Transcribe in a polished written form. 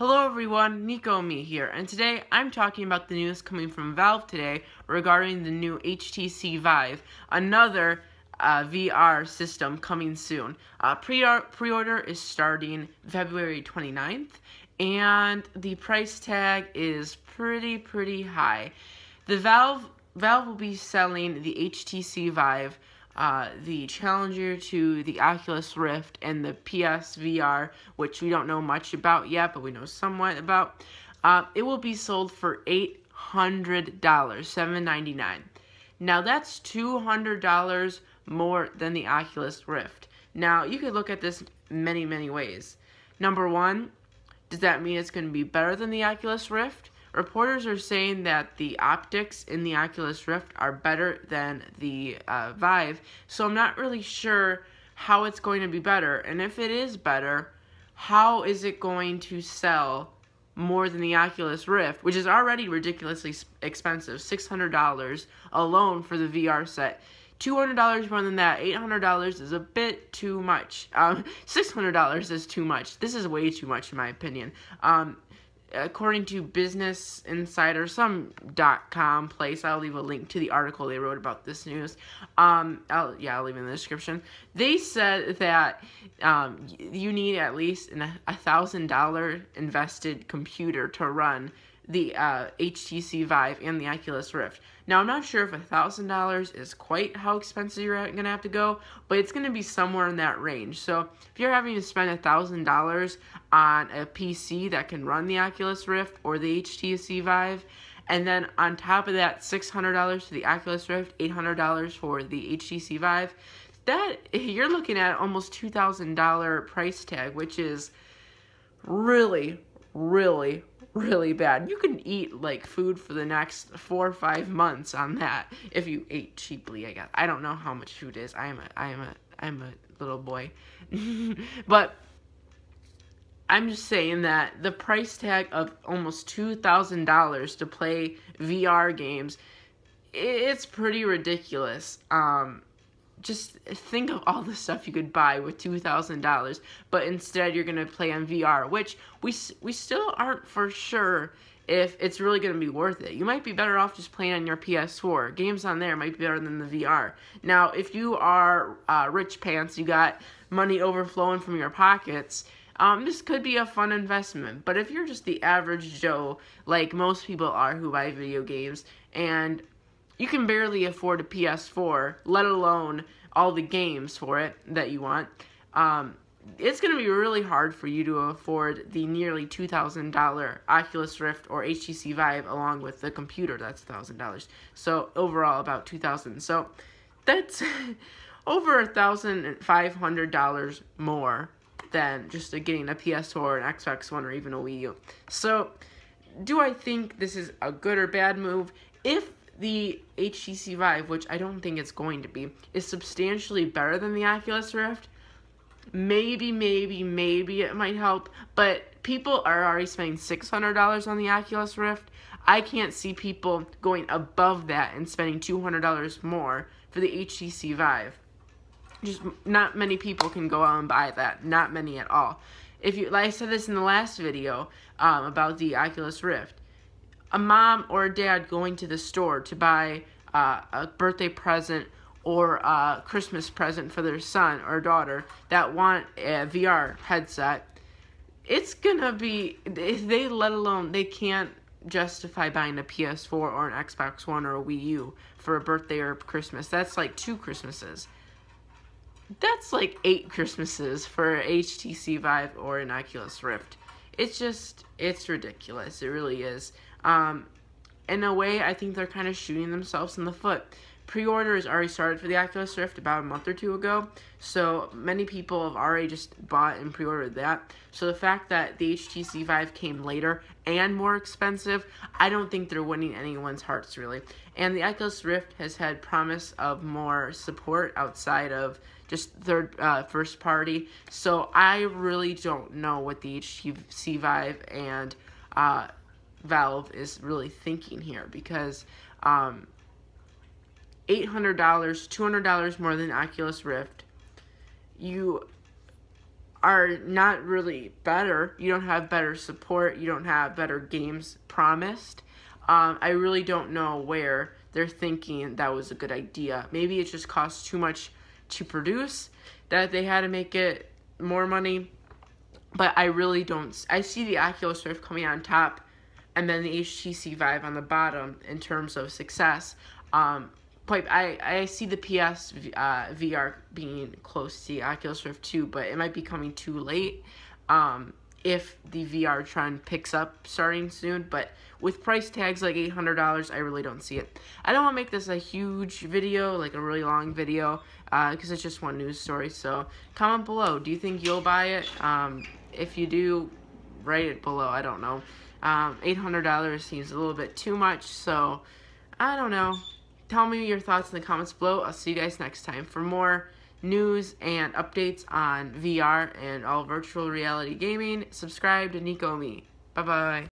Hello everyone, Niko Amii here, and today I'm talking about the news coming from Valve today regarding the new HTC Vive, another VR system coming soon. Pre-order is starting February 29th, and the price tag is pretty high. The Valve will be selling the HTC Vive, the challenger to the Oculus Rift and the PSVR, which we don't know much about yet, but we know somewhat about. It will be sold for $800, $799. Now that's $200 more than the Oculus Rift. Now you could look at this many ways. Number one, does that mean it's going to be better than the Oculus Rift? Reporters are saying that the optics in the Oculus Rift are better than the Vive, so I'm not really sure how it's going to be better. And if it is better, how is it going to sell more than the Oculus Rift, which is already ridiculously expensive, $600 alone for the VR set. $200 more than that. $800 is a bit too much. $600 is too much. This is way too much in my opinion. According to Business Insider, some .com place, I'll leave a link to the article they wrote about this news. I'll leave it in the description. They said that you need at least a $1,000 invested computer to run the HTC Vive and the Oculus Rift. Now, I'm not sure if $1,000 is quite how expensive you're going to have to go, but it's going to be somewhere in that range. So, if you're having to spend $1,000 on a PC that can run the Oculus Rift or the HTC Vive, and then on top of that, $600 for the Oculus Rift, $800 for the HTC Vive, that you're looking at almost $2,000 price tag, which is really bad. You can eat like food for the next 4 or 5 months on that if you ate cheaply. I guess I don't know how much food is. I'm a little boy, but I'm just saying that the price tag of almost $2,000 to play VR games, it's pretty ridiculous. Just think of all the stuff you could buy with $2,000, but instead you're going to play on VR, which we still aren't for sure if it's really going to be worth it. You might be better off just playing on your PS4. Games on there might be better than the VR. Now, if you are rich pants, you got money overflowing from your pockets, this could be a fun investment. But if you're just the average Joe, like most people are who buy video games, and you can barely afford a PS4, let alone all the games for it that you want, it's going to be really hard for you to afford the nearly $2,000 Oculus Rift or HTC Vive along with the computer. That's $1,000. So overall about $2,000. So that's over $1,500 more than just getting a PS4, an Xbox One, or even a Wii U. So do I think this is a good or bad move? If the HTC Vive, which I don't think it's going to be, is substantially better than the Oculus Rift, maybe it might help, but people are already spending $600 on the Oculus Rift. I can't see people going above that and spending $200 more for the HTC Vive. Just not many people can go out and buy that. Not many at all. If you, like I said this in the last video about the Oculus Rift, a mom or a dad going to the store to buy a birthday present or a Christmas present for their son or daughter that want a VR headset, it's gonna be, they can't justify buying a PS4 or an Xbox One or a Wii U for a birthday or Christmas. That's like 2 Christmases. That's like 8 Christmases for an HTC Vive or an Oculus Rift. It's ridiculous. It really is. In a way, I think they're kind of shooting themselves in the foot. Pre-order has already started for the Oculus Rift about a month or 2 ago, so many people have already just bought and pre-ordered that. So the fact that the HTC Vive came later and more expensive, I don't think they're winning anyone's hearts, really. And the Oculus Rift has had promise of more support outside of just first party, so I really don't know what the HTC Vive and Valve is really thinking here, because $800, $200 more than Oculus Rift. are not really better. You don't have better support. You don't have better games promised. I really don't know where they're thinking that was a good idea. Maybe it just costs too much to produce, that they had to make it more money. But I really don't. I see the Oculus Rift coming on top, and then the HTC Vive on the bottom in terms of success. I see the PS VR being close to the Oculus Rift 2, but it might be coming too late if the VR trend picks up starting soon. But with price tags like $800, I really don't see it. I don't want to make this a huge video, like a really long video, because it's just one news story. So comment below. Do you think you'll buy it? If you do, write it below. I don't know. $800 seems a little bit too much, so I don't know. Tell me your thoughts in the comments below. I'll see you guys next time. For more news and updates on VR and all virtual reality gaming, subscribe to Niko Amii. Bye-bye.